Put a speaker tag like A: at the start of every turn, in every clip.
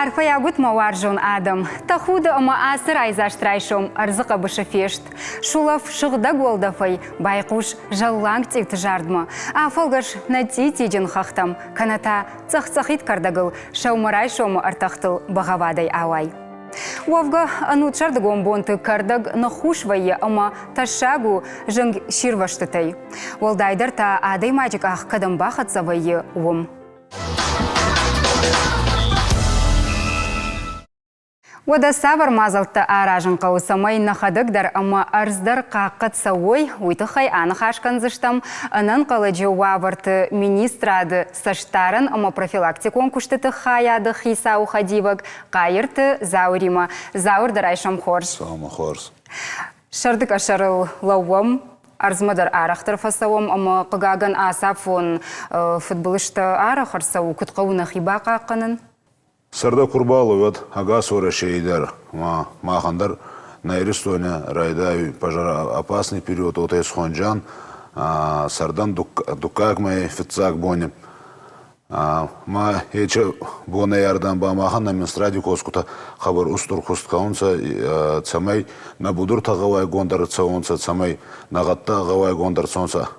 A: Арфа ягут маваржон адам. Тахуда ама асыр айзаштрайшом арзыqa бышыфешт. Шулав шығда голдафай байқуш жалланг текті жардма. Афалгаш нати теден хахтам. Каната цах-цахит кардагыл шаумарайшом артақтыл бағавадай ауай. Уавга анучарды гомбонты кардаг нахушвайе ама ташагу жынг ширваштытай. Уалдайдар та адай мажик ах кадамбахатсавайе уым. Ода савар мазалты аражын қауысамай нахадыгдар ама арздар қаққыт сауой уйтықай анықашқан зыштам анан қаладжы уаварты министрады саштарын ама профилактикон күштіті хаяды хиса ухадивак қайырты заурима. Заурдар айшам хорш.
B: Саума хорш.
A: Шардык ашарыл лауам. Арзмадар арақтыр фасауам, ама қығаган асафон футболышты арақырсау күтқауына хиба қаққанын?
B: Сарда Курбалу вот агас урашейдер, махандар на Иристоне райдаю пожароопасный период от Эсхонджан, сардан дукак май фицак бонем. Ма ече боне ярдан ба махан на минстради коскута хабар устур хусткаунца цамай на будур тагавай гондар цаунца цамай на гатта гавай гондар цаунца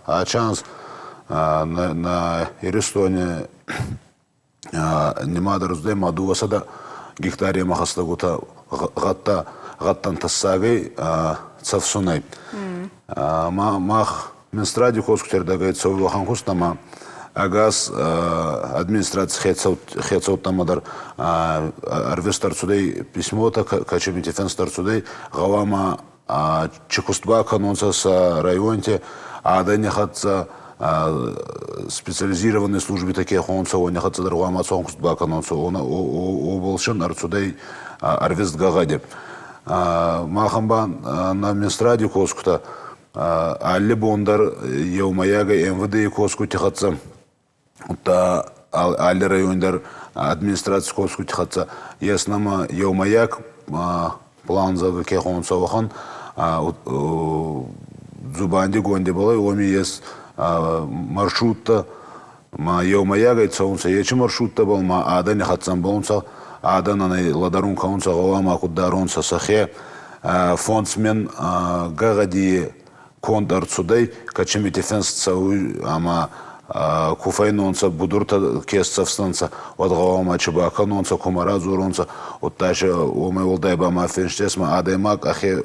B: ачанс на Иристоне немадар раздай мадувасада гектария махастагута гаттан тассагай цавсунай. Мах минстради коскутердагай цавлахан хустама агас администрация хецаут тамадар арвестар цудей письмо-то качебити фенстар цудей гавама чекустба канонца с районте адане хатца специализированные службы такие хонца он не хотят дорогам отцом кустбаканонца он оболшен арцудей арвест гагаде махамбан на минстради коскута алли бондар еумаяга МВД коску тихатса та алли райондар администрация коску тихатса яснама еумаяк план за какие хонца вахан зубанди гонде балай оми есть маршрутта ма еумаяга цаунца ечи маршрутта бол ма адане хатсан болунца адан анай ладарун каунца гавама куддаронца сахе фондсмен гагади кондар цудай качемити фенс цауй ама куфайнонца будурта кесцавстанца от гавама чебаканонца кумаразуронца от таше омай волдайба ма фенштесма адаймак ахе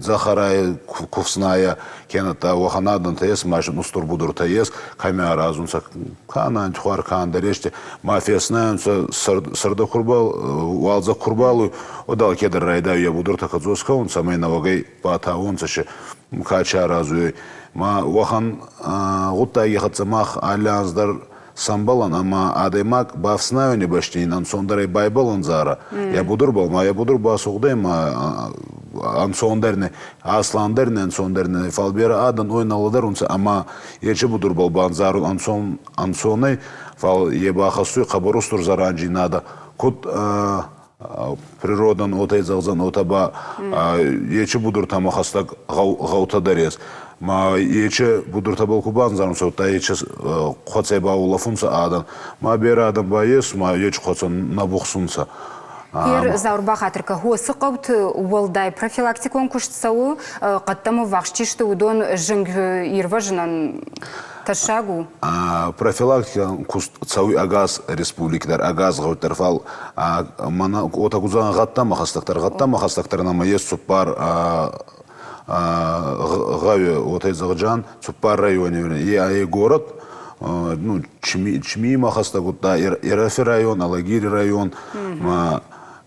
B: Захарай кувсная кената ваханадан таес машин устур будур таес камя разунца канан хуар кан дареште мафия знаемся сарда курбал валза курбалу одал кедр райда я будур таказоска он самый навагай пата он саше кача разуй ма вахан гутта ехатса мах алянсдар самбалан ама адаймак бафснаю не баштин ансондарай байбалан зара я будур басугдай ма ансондерне асландерне ансондерне фалбера адан ойналадар унса ама ече будур бол банзару ансонай фал ебахасуй хабарустур заранжи надо кут природан отай залзан отаба ече будур тамахастак гаута дарес ма ече будур табал кубан зармса та ече хоцай баулафунса адан ма бера адам баес ма ече хоцан набухсунса
A: Пер заурба хатырка хосы қауты уолдай профилактикон күштсауы қаттамы вақштишты удон жынг ирважынан ташагу.
B: Профилактика күштсауы агаз республикадар, агаз ғауттарфал отагузан ғаттама хастақтар нама ес суппар ғауы отайзағыжан суппар районе и город Чмима хастагутта, Ирафи район, Алагири район,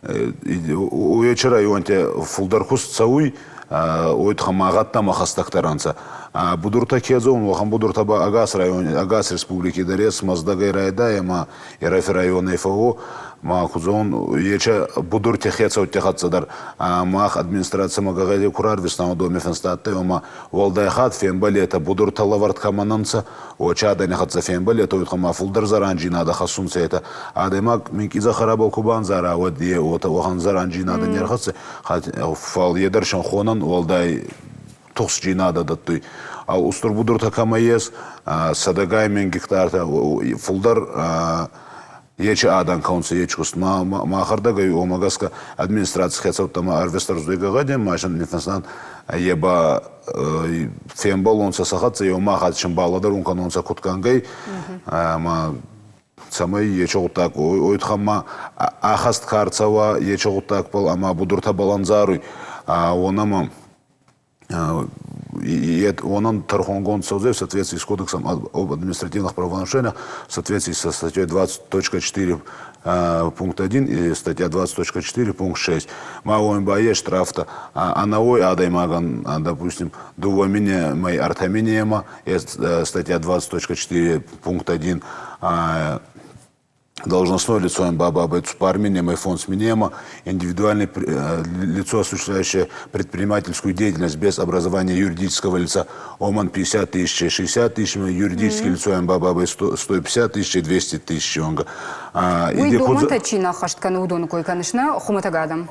B: уече районте фулдархус цауй, ойтхамагатта махастактаранца. Будурта кезон, вахан будуртаба Агас район, Агас республики Дарес, Маздагай райда, ема Ирафи район ФО, ма кузон ече будурте хеца оттехатсадар, мах администрация магагаде курар веснама доме фенстатте, ма валдайхат фембалета будурта лаварт камананца, очада не хатса фембалета, ойтхама фулдар заранжи надо хасунца это, адемак минкиза харабал кубан зара, водие ота вахан заранжи надо нерхатса, фал едершан хонан валдай тухс жинада даттой. Ал устур будур такама ес, садагай мен гектарта, фулдар ечи адан каунса ечкус махардага омагаска администрация хецов тама арвестар зуйгага дем машин нефасан еба фембол онса сахатса йомахат чимбаладар ункан онса куткангай ма самай ечогутак ойтхама ахаст карцава ечогутак пол ама будурта баланзаруй онама он Тархонгон Саузев в соответствии с Кодексом об административных правонарушениях, в соответствии со статьей 20.4 пункт 1 и статья 20.4 пункт 6. Маоим бае штрафта, анаой адаймаган, допустим, дувамине май артаминема, статья 20.4 пункт 1, должностное лицо МБА Цупарминема и фонд Сминема, индивидуальное лицо, осуществляющее предпринимательскую деятельность без образования юридического лица ОМАН 50 тысяч, 60 тысяч, юридическое лицо МБА 150 тысяч и 200 тысяч.
A: Вы думаете, чина хаштканы удону кой, конечно, хуматагадам?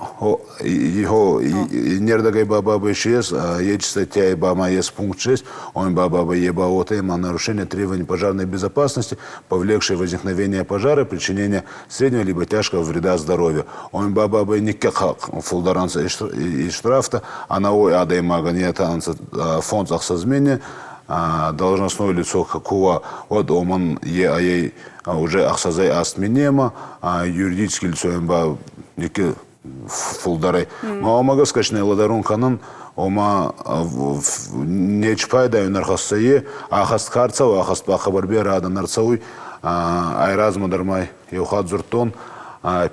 B: Его нердагай баба ещез, есть статья БАМА есть пункт 6, он баба еба отема нарушение требований пожарной безопасности, повлекшее возникновение пожара, причинение среднего либо тяжкого вреда здоровью. Он баба никак фулдаранца и штрафта, а на ой адой маганета фонд ахсазмене, должностное лицо какого вот оман ей уже ахсазай астменема, юридическое лицо МБА никак фулдарай. Маомага скачный ладарун канан ома не чпайда нархасае, ахаст карцава, ахаст бахабарбе рада нарцауй, айразма дармай юхад зуртон,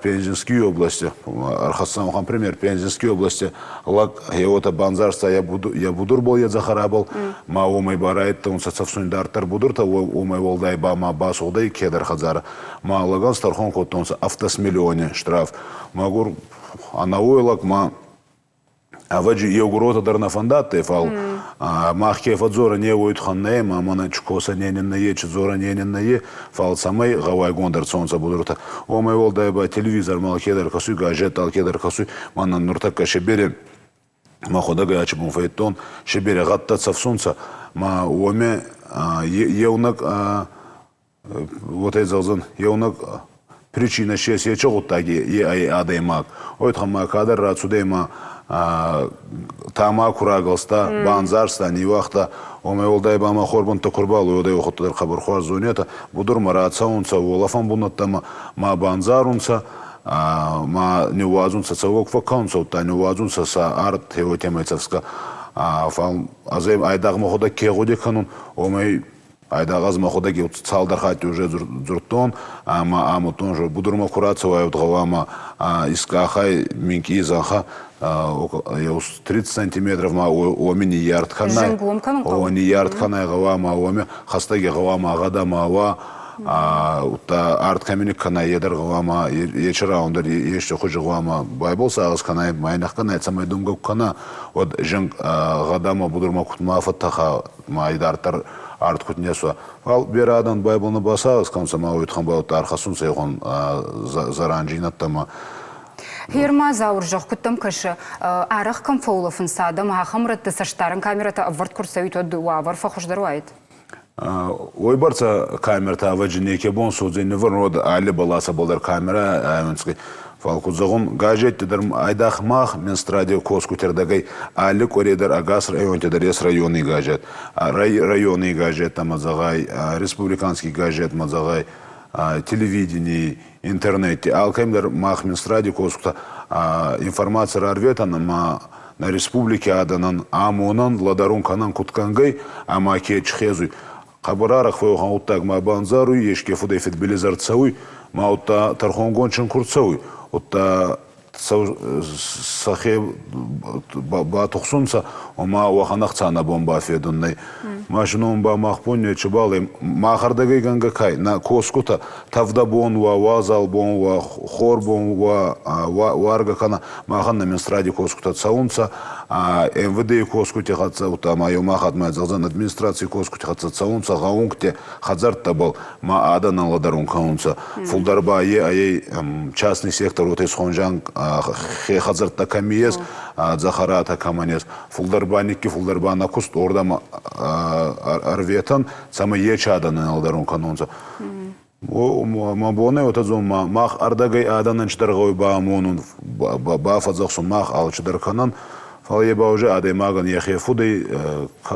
B: Пензенской области, Архасам, например, Пензенской области, лак его-то банзарства я будур был, я захарабал, ма умай барайт, он сацавсун дартар будур, то умай волдай ба ма бас удай кедр хазара, ма лаган стархон котонса автосмиллионе штраф, магур анауйлак ма аваджи йогурота дарна фандатте фал, махке фадзора не воют ханне, мамана чукоса ненен на е, чудзора ненен на е, фал самай гавай гондар солнца будурта. О мой волдай ба телевизор мал кедер касуй, гаджет ал кедер касуй, мана нуртака шебере, маходага ачбун фейтон, шебере гаттаца в солнца, ма оме еунак вот этот залзан еунак причина щас я чогутаги е адаймак. Ойтхама кадар рацудейма тама курагалста, банзарста, нивахта, омай олдай бама хорбанта курбалу, одай охоттар хабархуар зонета, будур мараатсаунца, олафан бунаттама, ма банзарунца, ма нювазунца, цавок вакаунца, та нювазунца са арт, его темайцевска, азем айдаг махода кегодеканун, омай айдагаз маходаги цалдархати уже зуртон, амутон же будурма курацева ютгавама искахай минки заха 30 сантиметров ма омини ярд ханай, они ярд ханай гавама оми хастаги гавама агадама ава ута арт каминик ханай едер гавама ечера ондар еще хуже гавама байболса агаз ханай майнах ханай самай думгав хана вот жен гадама будурма кутма фаттаха майдартар арт кутнесу. Ал берадан байболны басагыз камсама уйтхан баут архасун сейхон заранжинаттама.
A: Хирма заур жоқ күттім кіші арық комфолофын садым, ақымрытты саштарын камерата авард курсауит оды уавар фахушдар уайд.
B: Ой барца камерата аваджи неке бон судзейні варнод али баласа болдар камера әмінскі. Фалкудзағын гаджеттедір айдақ мақ менстрадио коскутердагай али коредер агас районтедер ес районный гаджет. Районный гаджет мазағай, республиканский гаджет мазағай, телевидение, интернете. Алкаймдер мах менстради коскута информация рарветана на республике аданан амонан ладарун канан куткангай амаке чхезуй. Хабарарах фойхан уттаг ма банзаруй, ешке фудайфет белизарцауй, ма утта тархонгончын курцауй. Утта сахе ба тухсунца, ома ваханахцана бомба федуннай. Машинон ба махпунне чубалым махардагай гангакай на коскута тавда бон ва вазал бон ва хор бон ва варгакана маханна менстради коскута цаунца МВД коскуте хатса ута майо махат мазалзан администрации коскуте хатса цаунца гаункте хазарта был ма адана ладарун каунца фулдарба ей частный сектор вот из хонжан хазарта камиес захарата каманес фулдарбаники фулдарбана куст ордама арветан самый ечадан алдарун канонца. Мабоне вот это мах ардагай аданан чдаргой баамонун бафазахсун мах ал чдарканан фалеба уже адай маган яхефудей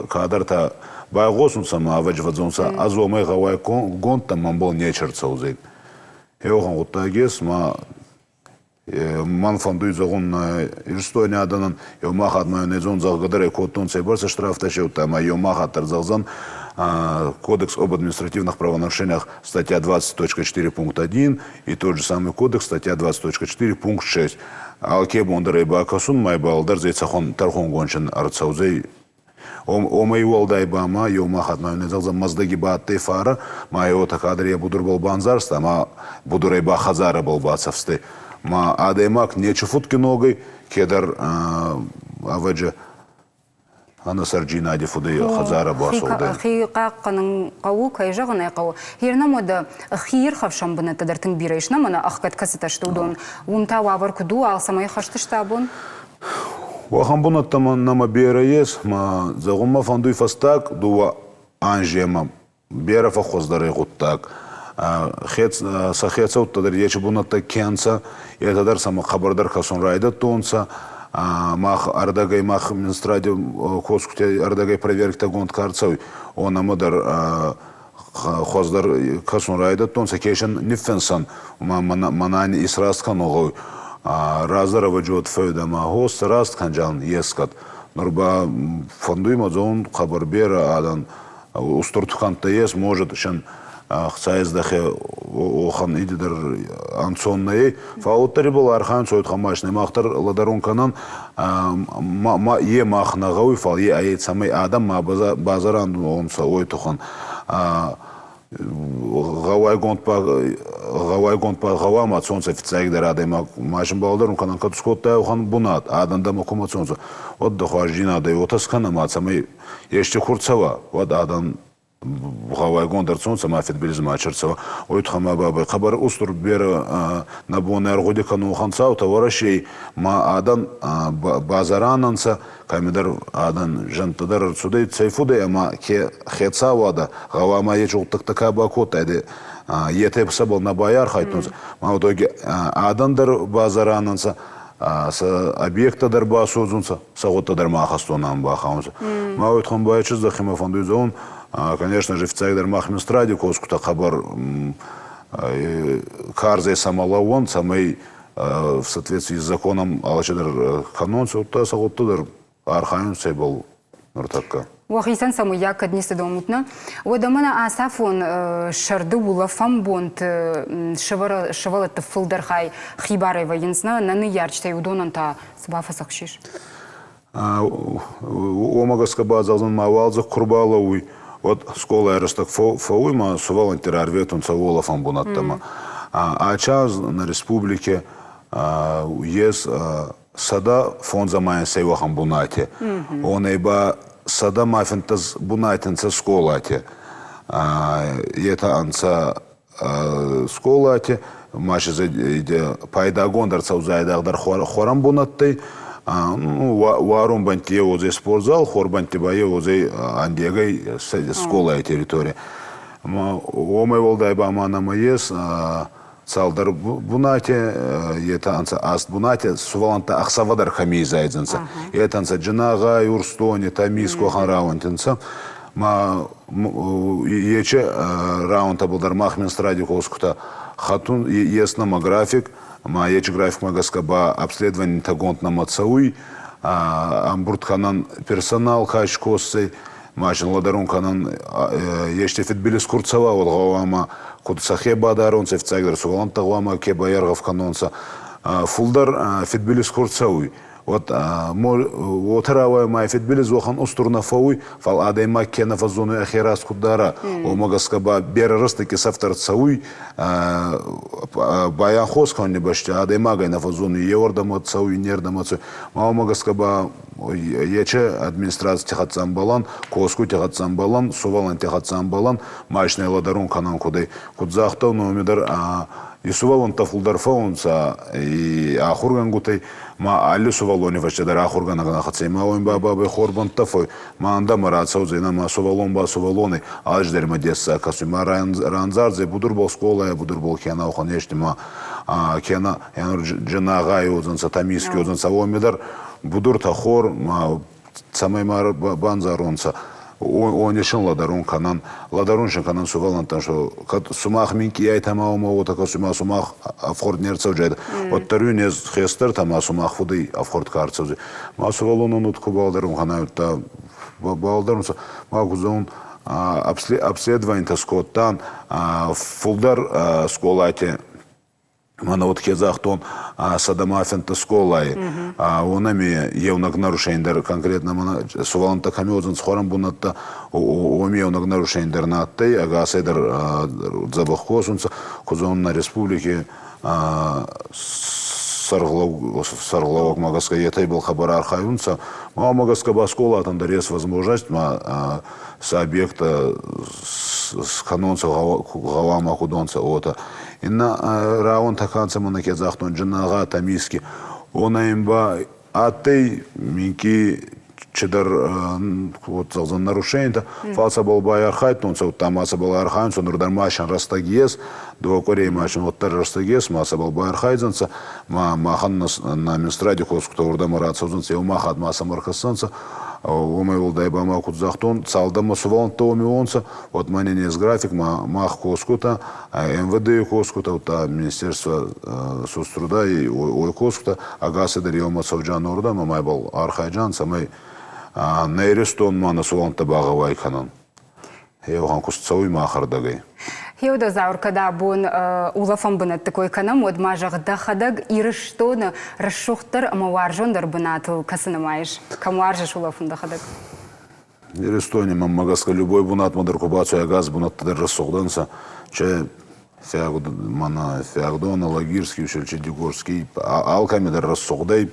B: кадарта байгосун сама аваджвадзонса азомай гавай гонта мамбол нечерца узей. Еохан гутагес ман фандуй загон ирстоня аданан йомах адмайонезон загадare коттон цебарса штрафтачев там йомах атарзалзан Кодекс об административных правонарушениях, статья 20.4 пункт 1, и тот же самый кодекс, статья 20.4 пункт 6. Алке бондарай бакасун май балдар зейцахон тархон гончен арцаузей. Омай уалдай бама, йомах адмайонезалзан маздаги бааттай фара, майо такадрия будур был банзарста, ма будурай ба хазара был бацавсты. Ма адаймак нечу футки ногой, кедар аваджа Ана сарджина ди фуды хазара басулды.
A: Хиқаққаның қауы кайжағын айқауы. Хирна мода хир хавшам бұны тадартың бирайшна мана аққат касыташты удон. Умта вавар куду алсамай хаштышта бун?
B: Вахан бұны таман нама бера ес, ма загумма фандуй фастак дуа анжема бера фахоздары ғуттак. Сахеца уттадар ечі бұны та кенца, етадар сама қабардар касон райда тонца, мах ардагай мах Минстради коскуте ардагай проверкта гонт карцой он амадар хоздар касон райда тон сакешен нифенсан манани исрасткан огой раздар аваджот фойда ма хост расткан жан ескат нурба фондуй мазон хабарбера адан устуртханта ес может шен Хцаездахе охан идидер анцонный, фауттари был архан соют хамашный махтар ладарун канан е махна гауи фал е аит самый адам ма базаран он са ой тухан гавай гонт па гава мацонца фицайгдер адайма машин балдарун канан катускотта охан бунат аданда макумацонца от дохажина да отаскана мацамай еште хурцава вот адан Гавай гондарцон сама фитбилизм ачерцева. Ойт хама бабай хабар устур бера на бонер годика ну ханцау товарищей ма адан базарананса камедар адан жантадар судей цейфуде ама ке хецавада гавама ечуктак така бакот айде етеп сабал на баяр хайтнуз ма одоги адандар базарананса объектадар басузунса саготтадар махастонан бахаунса ма ойт хам байчыз да хима фандуизон Конечно же, в Цайдар Махминстраде коскута хабар карзей самалавон, самый в соответствии с законом Алачадар канонца, вот та саготтадар архаин сейбал нуртакка.
A: Вахисан саму як однисы домутна. Одамана асафон шарды була фамбонт шавалата фылдархай хибарай военсна наны ярчтай удонанта сбафа сакшиш.
B: Омагаска базалзан мавалзах курбалауй. Вот школа растак фауима сувалантер арветун цавола фамбунаттама. А час на республике есть сада фонд замаян сейва хамбунате. Он эйба сада мафентаз бунатенца школате. Это анца школате. Маши за пайда гондарца узайдагдар хорам бунаттай. Варум банти озе спортзал, хор банти бае озе андегай школа территория. Омай волдай бамана маес цалдар бунате, это анца аст бунате суваланта ахсавадар хами зайдзенца. Это анца джинага юрстони тамис кохан раунтенца. Ма ече раунта булдар Махминстради коскута хатун еснама график. Ма график магаскаба обследование тагонт на мацауй, амбурт канан персонал хач коссы, машин ладарун канан еште фитбилис курцава волгавама кутсахе бадаронца в цайгдар сугалан тагвама кеба яргав канонца фулдар фитбилис курцауй. Вот отравая май фитбилис вохан устурна фауй фал адайма кена фазону ахирас кудара о магаскаба берарастыки сафтар цауй баян хоскан не баште адайма гайна фазону еордама цауй нердама цауй ма магаскаба ече администрация техатсан балан коску техатсан балан сувалан техатсан балан машина ладарун канан кудай кудзахта номедар Исувалон тафулдар фаунца и ахурган гутай ма али сувалони вачадар ахургана гана хацема ойн баба бе хорбан тафой ма анда марат саузена ма сувалон ба сувалони аждер мадесса касума ранзарзе будур бол школа будур бол кена охонешти ма кена янур джанага юзан сатамиски юзан савомидар будур тахор ма самай мар банзаронца он еще ладарун канан ладаруншин канан сувалан там что сумах минки я там вот такой сумах афорд нерцев джайда вот тарюнез хестер там сумах фуды афорд карцев ма сувалон он утку балдарун канан та балдарун магузон обследование таскоттан фулдар сколате Мана вот кезахтон садамафента сколай, онами евнак нарушендер конкретно мана суваланта камиозен схорам бунатта омевнак нарушендер наттай, ага седер забахкосунца, кузон на республике сарглавок магаска етай был хабар архаюнца, ма магаска баскола там дарес возможность ма с объекта с канонца гавама худонца ота. Инна раон таканца мана кезахтон джанага тамиски она имба атай минки чедар вот за нарушение фалса был байархайт он со там аса был архайт он нурдармашан растагиес до корей машин вот тар растагиес маса был байархайзанца махан на минстраде хоску урда марат созанца и махат маса мархасанца омай был дайбама кудзахтон салдама сувалан то умионца вот маненес график мах коскута МВД коскута та министерство соцтруда и ой коскута агасы дариома савджан урда мамай был архайджан самай нейрестон мана сувалан табагавай канан евхан кустсауй махардагай
A: Хеуда заур, когда бун улафам бунат такой канам, от мажах дахадаг и рештона расшухтар амаваржондар бунату касанамаешь. Кому аржешь улафам дахадаг?
B: Рестоне магаска любой бунат мадар кубацию агаз бунат тадар рассухданца, че феагдона лагирский, учельче дегорский, алкамидар рассухдай,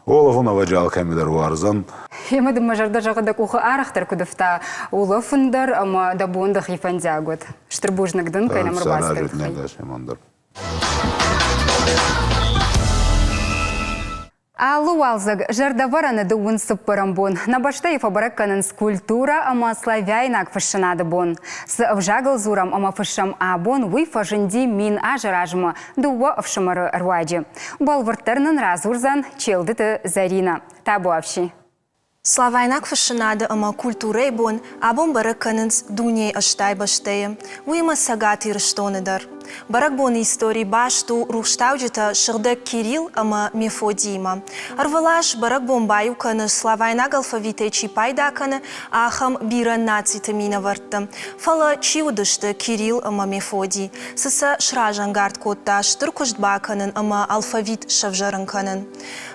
B: Олафын аваджал камедар варзан.
A: Емеді мажарда жағыда кухы арақтар күдіфта улафындар, ама да буынды хифандягот. Штырбужнагдың кайнамыр бастыр. Алу алзаг жардавараны дуын сыппырым На баштаев абаракканын скульптура ама славяйнак фашынады бон. С вжагыл зурам ама фашам абон вы фажынди мин ажыражмы дуа авшымары руаджи. Балвыртарнын разурзан челдыты Зарина. Табу авши.
C: Славайнак фашынады ама культурай бон абон баракканынс дуней аштай баштайы. Уйма сагаты рыштоныдар. Барак бон истории башту рухштауджита шырдак Кирилл ама Мефодима. Арвалаш барак бон баюканы славайнак алфавиты чипайдаканы ахам бира нацитамина варты. Фала чиудышты Кирилл ама Мефодий. Сыса шражангард котта штыркуштбаканын ама алфавит шавжаранканын.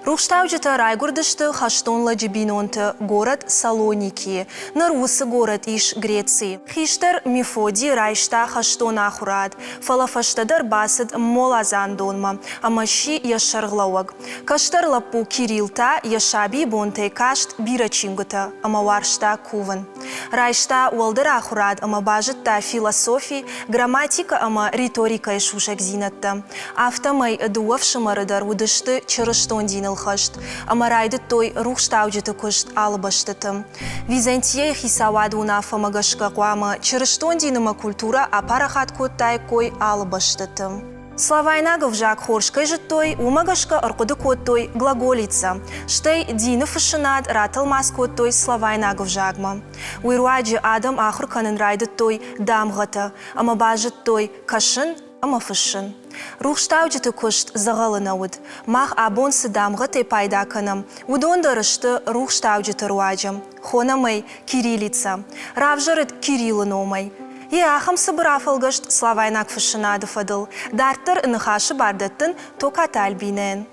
C: Рухштауджита райгурдышты хаштонла джибинонты город Салоники. Нарусы город иш Греции. Хиштер Мефодий райшта хаштона ахурад. Фалафаштадар басыд молазан донма, амаши яшарглауаг. Каштар лапу Кирилта яшаби бонте кашт бирачингута, амаваршта куван. Райшта уалдыр ахурад амабажытта философии, грамматика ама риторика ишушек зинатта. Автомай дуавшымарыдар удышты чырыштон динылхашт, амарайды той рухштауджыты кушт алыбаштытым. Византия хисавады унафа магашка куама чырыштон диныма культура апарахат коттай кой алыбаштытым. Славайнагов жак хоршкай жытой, умагашка аркуды коттой глаголица. Штай дины фашинад раталмас коттой славайнагов жагма. Уируаджи адам ахур канын райды той дамгата, ама бажыт той кашын, ама фашын. Рухштауджыты кушт загалынауд. Мах абонсы дамгаты пайдаканам. Удондарышты рухштауджыты руаджам. Хонамай кириллица. Равжарыт Кириллын омай. И ахам сабырафалгашт славайнак фашинады фадыл. Дарттар нахашы бардаттын токат альбинен.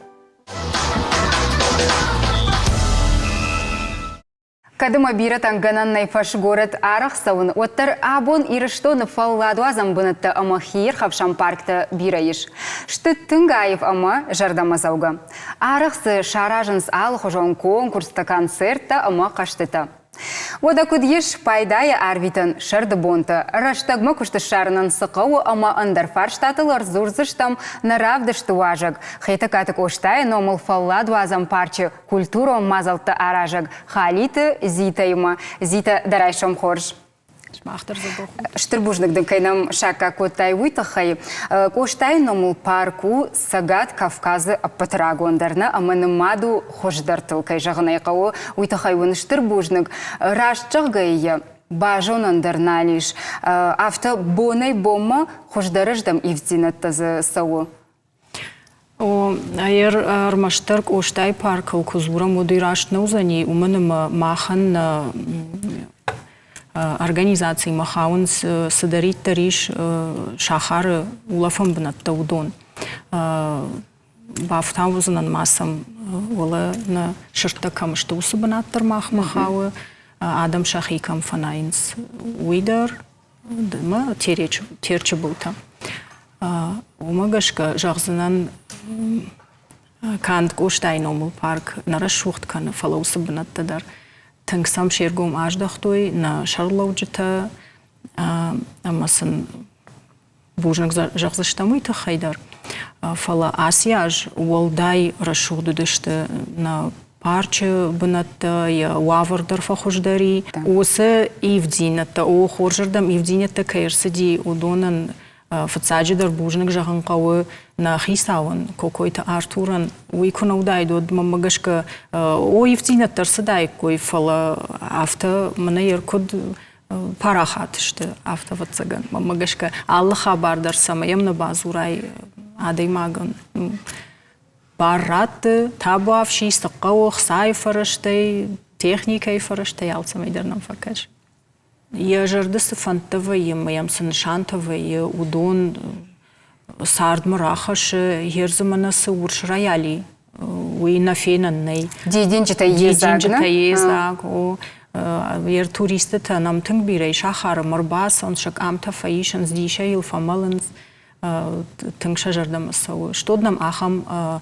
A: Кадыма бира тангананнай фаш город Арахсаун, оттар абон ирыштоны фалладу азамбынытты ама хир хавшам паркты бираиш. Шты тынгаев ама жардамазауга. Арахсы шаражынс алхожон конкурста концертта ама каштыта. Ода күдгеш пайдая арвитын шырды бонты. Раштагма күшті шарынан сықауы ама андар фарштатылар зурзыштам наравдышты важаг. Хейті катык оштай номыл фалладу азам парчы культуру мазалты аражаг. Халиты зитайма. Зита дарайшам хорж. Штырбужныкдың кайнам шака котай уйтахай. Коштай номыл парку сагат Кавказы аппатрагондарна, аманымаду хождартыл кай жағынай қауы уйтахай уын штырбужныг. Рашчық гайы бажонандар налиш. Авто бонай бомма хождарыждам ивдинаттазы сауы.
D: Айыр армаштырк оштай паркыл кузура модирашнаузани уманым махан организации махаун садарит тариш шахар улафам бнатта удон. Бафтаузанан масам ула на шыртакам штусы бнаттар махауы адам шахикам фанайнс уидар дма терче бута. Умагашка жағзынан канд оштай номул парк нарашухт каны фалаусы бнаттадар. Тыңсам шергум аждахтой на шарлауджыта, амасын бужнак жағзыштамыйты хайдар. Фала асияж уалдай рашухдыдышты на парчы бынатты, я уавырдар фахуждари. Осы ивдинатты, о хоржырдам ивдинатты кайырсыди удонын фацаджидар бужнак жағын қауы на хисауын, какой-то Артуран, уйкуна удайдод, мамагашка, ой ивтинаттар садай, кой фала авто, мана еркуд парахатышты, авто вацаган, мамагашка, Аллаха бардар самаям на базурай, адаймаган. Барратты, табуавши, стақаух, сай фараштай, техникай фараштай, алцамайдарнам факаш. Я жардысы фантавай, маям саншантавай, удон, сардмы рахашы, ерзыманасы урш рояли, уй нафенаннай.
A: Дейденчіта езаг,
D: ер туристы нам тың бирай, шахары мұрбас, он шак амта фаишан, здиша илфамалынс, тыңша жардамасы. Что нам ахам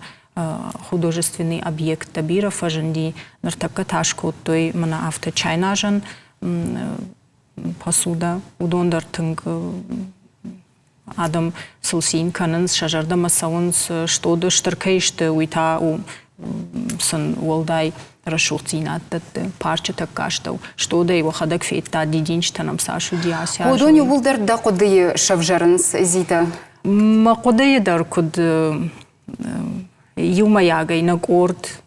D: художественный объект табира фажанди, нартакка ташку, той мана авто чайнажан, посуда, удондар тынг адам сылсин канынс, шажарда сауынс, штоды штыркайшты уйта сын уолдай рашуцинаттатты, парчы таккаштау, штоды его хадак фейтта дидинчтанам сашу диасяжу.
A: Удони улдар да кудые шавжарынс, зита?
D: Ма кудые дар куд юмаягай на горд,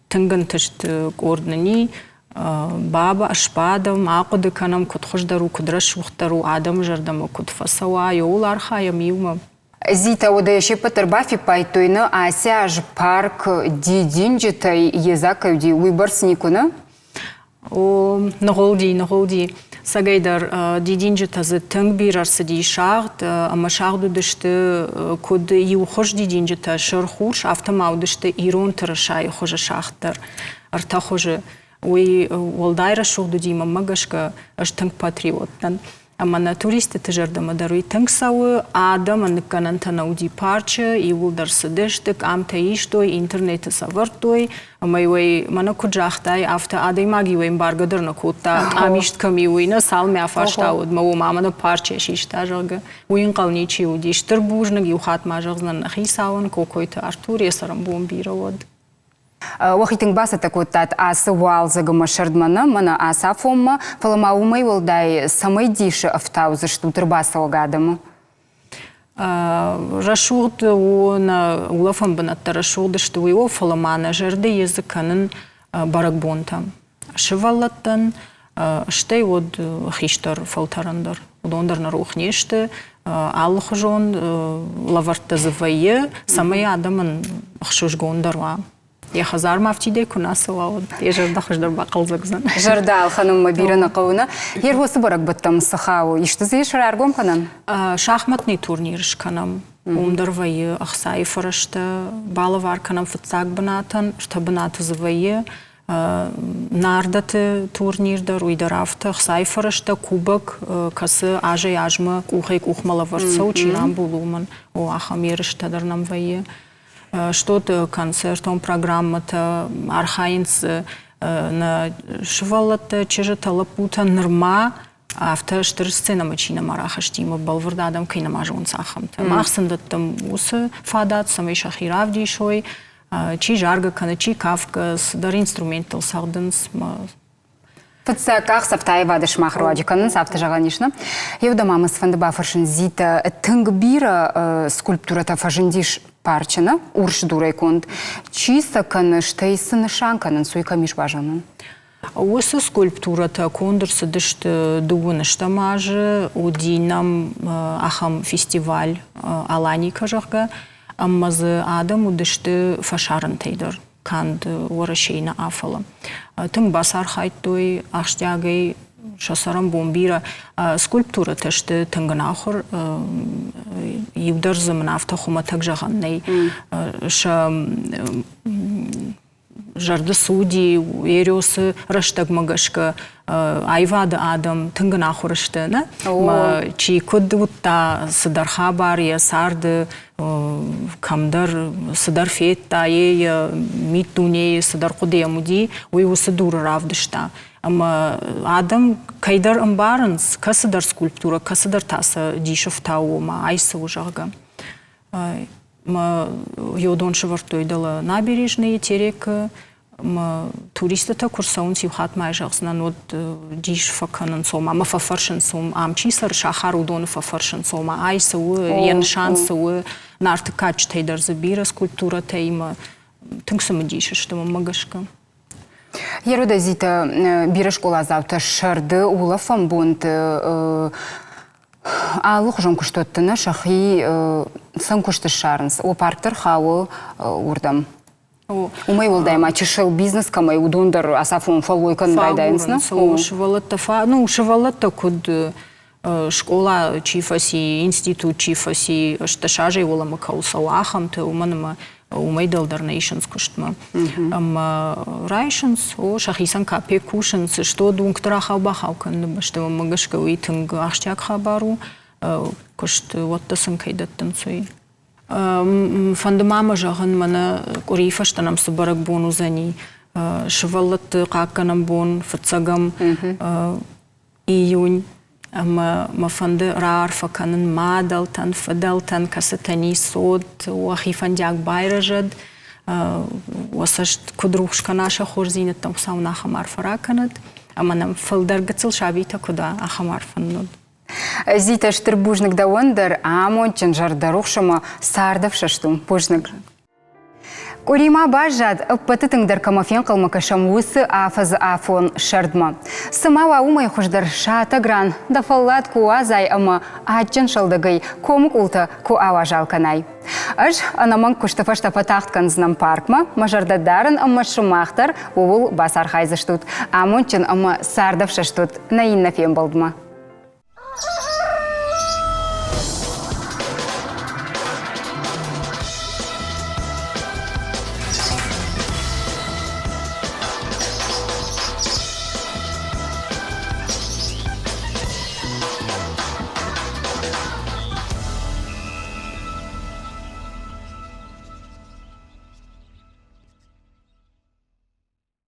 D: тынгантышт горднани, баба ашпадам, ақуды канам куд хождару, куд рашухтару, адам жардамы куд фасауа, йол архаям юма.
A: Зита одаеші патырбафи пайтойны асяж парк дидинджитай езакайди уйбарсникуна?
D: Нағолди. Сагайдар дидинджитазы тынг бирарсы ди шағд, ама шағду дышты куд ю хош дидинджита шыр хуш, автомау дышты ирон тырышай хожа шағдар. Арта хожа уй уалдайра шуғду дима магашка аш тынг патриоттан. Ама на туристы тыжардама даруй тынг сауы адам аныкканан танауди парчы, и улдар сыдыштык, амта иштой, интернеты савыртой, ама юай мана куджахтай, авта адай маги юай мбаргадырна кутта, амишт ками юайна салме афаштауд, ма у мамана парчы шишта жалга, уин қалничи уди штырбужнаг, юхат мажағзнан нахи сауын, какой-то Артур есарам бомбировод.
A: Уахитинг баса такуттат асы уалзагыма шардмана, мана аса фомма, фалама умай волдай самай диши автаузы штутыр баса огадамы?
D: Рашуғды уна улафам банатта рашуғды шту его фаламана жарды языканын баракбонта. Шываллаттан штай од хиштар фалтарандар. Удондар на рух нешті, аллық жон лаварта зывайы, самай адамын ұқшушгондарва. Я хазар мафтиде кунасыла од. Я жарда хождар бақылзагзан.
A: Жарда алханым мабирана қауына. Ер осы барак баттам сахау. Ишты зейшір аргом қанан?
D: Шахматный турнир шканам. Умдарвайы ақсай фарашты. Балы вар канам фытсак банатан. Шта банаты зывайы. Нардаты турнирдар уйдарафты. Ақсай фарашты кубок касы ажай ажмы кухай кухмала варцау чирам булуман. О ахам еріштадар нам вайы. Что-то концертом программата архаинс на швалата чежа талапута норма after sцена мачина марахаштима балвардадам кайна мажун сахам. Махсандаттам усы фадат самай шахиравди шой чи жарга кана чи кавкас дар инструментал сарденс
A: Фытса ках сафтай вадыш махруаджиканын сафты жағанишны. Еуда мамыз фандыба фаршын зита тыңгбира скульптурата фажындиш парчына, урш дурай конд. Чиса каныштай сынышанканын суйкамиш бажанын.
D: Осы скульптурата кондурсы дышты дугынышта мажы, удинам ахам фестиваль аланика жағға, аммазы адам удышты фашарын тейдір. Канд уарашейна афала. Тым басар хайтой ахштягай шасарам бомбира скульптура ташты тыңгынахыр юдар замнафта хума так жағаннай ша жарды суди ерёсы раштаг магашка айвады адам тыңгынахыр ішті, чи көддігутта сыдарха бар, я сарды камдар сыдар фетта, я мит дуней сыдар қудея муди, ой осы дуры равдышта. Ама адам кайдар амбарынс, касыдар скульптура, касыдар таса дишев тау, ма айсы ужага. Ма йодон шывартойдала набережные терека, туристата курсаун сивхат майжағсынан от диш факанын сома, ма фафаршын сом, амчисар шахар удон фафаршын сома, айсы уы, яншан суы, нарты кач тейдар забира скульптура тейма, тыңсымы дишішті магашка.
A: Еруда зита бира школа завта шарды улафам бунт алық жон күштоттыны шахи сын күшті шарынс. О парктар хауы урдам. Умай олдайма, чешыл бизнес камай удундар асафун фалойкан райдайнсна?
D: Шывалатта куд школа чифаси, институт чифаси, шташажай олама каусау ахам, ты уманыма умай далдар нейшенс куштма. Райшенс, шахисан капе кушенс, что дунктара хабахаукан, что магашка уитынг ахштяк хабару, кушт ваттасын кайдаттан суи. Фандымама жағын мана корифаштанам сыбарак бону зани, шывалатты қаққанам бон, фыцагам июнь, ма фанды рар факанын мадалтан, фадалтан, касатани сод, уахифандяк байражад, уасашт кудрухшка наша хорзинеттам сауна хамар фараканат, аманам фалдаргацыл шабита куда ахамар фаннуд.
A: Зита штыр бужник да ондар, амончын жардарухшама сардав шаштум бужник. Корима бажад, патытыңдар камафен қылмакашам усы афазы афон шардма. Сымава умай хуждар шата гран, да фаллат куазай ама ачын шалдагай комук улта куава жалканай. Аж анаман куштафашта патахткан знам паркма, мажардадарын ама шумахтар увул басар хайзыштут, амончын ама сардав шаштут на инна фен балдма.